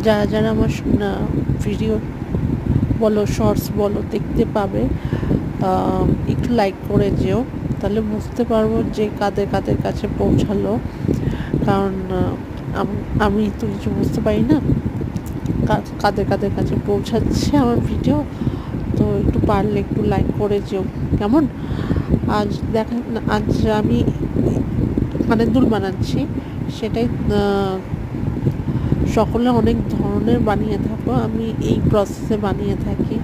যারা যারা আমার ভিডিও বলো, শর্টস বলো দেখতে পাবে, একটু লাইক করে যেও, তাহলে বুঝতে পারবো যে কাদের কাদের কাছে পৌঁছালো। কারণ আমি তো কিছু বুঝতে পারি না কাদের কাদের কাছে পৌঁছাচ্ছে আমার ভিডিও। তো একটু পারলে একটু লাইক করে যেও, কেমন? আজ আমি কানের দুল বানাচ্ছি, সেটাই সকলে অনেক ধরনের বানিয়ে থাকো, আমি এই প্রসেসে বানিয়ে থাকি।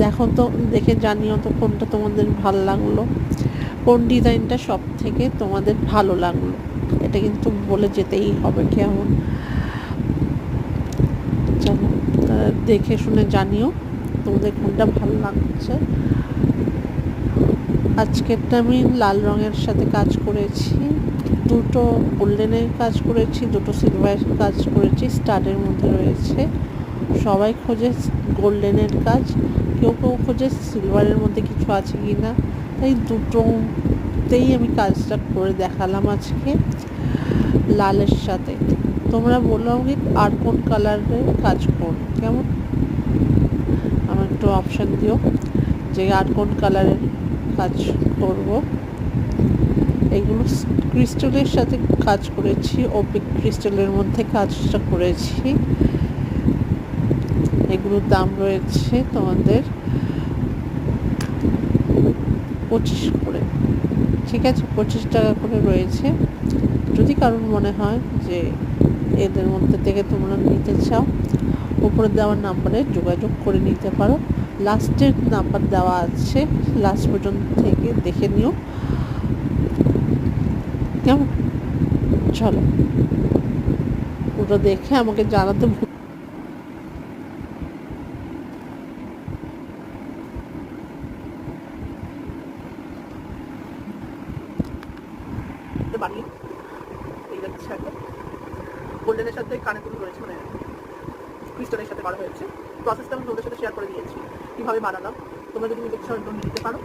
দেখো তো, দেখে জানিও তো কোনটা তোমাদের ভালো লাগলো, কোন ডিজাইনটা সব থেকে তোমাদের ভালো লাগলো, এটা কিন্তু বলে যেতেই হবে। কেমন? চলো, দেখে শুনে জানিও তোমাদের কোনটা ভালো লাগছে। আজকেরটা আমি লাল রঙের সাথে কাজ করেছি, দুটো গোল্ডেনের কাজ করেছি, দুটো সিলভারের কাজ করেছি, স্টাডের মধ্যে রয়েছে। সবাই খোঁজে গোল্ডেনের কাজ, কেউ কেউ খোঁজে সিলভারের মধ্যে কিছু আছে কি না, তাই দুটোতেই আমি কাজটা করে দেখালাম আজকে লালের সাথে। তোমরা বলো আমাকে আর কোন কালারের কাজ করো, কেমন? আমার একটু অপশান দিও যে আর কোন কালারের কাজ করব। এগুলো ক্রিস্টালের সাথে কাজ করেছি, ওপিক ক্রিস্টালের মধ্যে কাজটা করেছি। এগুলোর দাম রয়েছে তোমাদের 25 করে, ঠিক আছে? 25 টাকা করে রয়েছে। যদি কারোর মনে হয় যে এদের মধ্যে থেকে তোমরা নিতে চাও, উপরে দেওয়ার নাম্বারে যোগাযোগ করে নিতে পারো। লাস্টের নাম্বার দেওয়া আছে, লাস্ট পর্যন্ত থেকে দেখে নিও, কেমন? চলো, ওটা দেখে আমাকে জানাতে বানিয়ে এই যাচ্ছে একটা গোল্ডেনের সাথে কানে দুল রয়েছে, মানে ক্রিস্টালের সাথে করা হয়েছে। প্রসেসটা আমি তোমাদের সাথে শেয়ার করে দিয়েছি কীভাবে বানালাম। তোমরা যদি নিতে চাও নিতে পারো।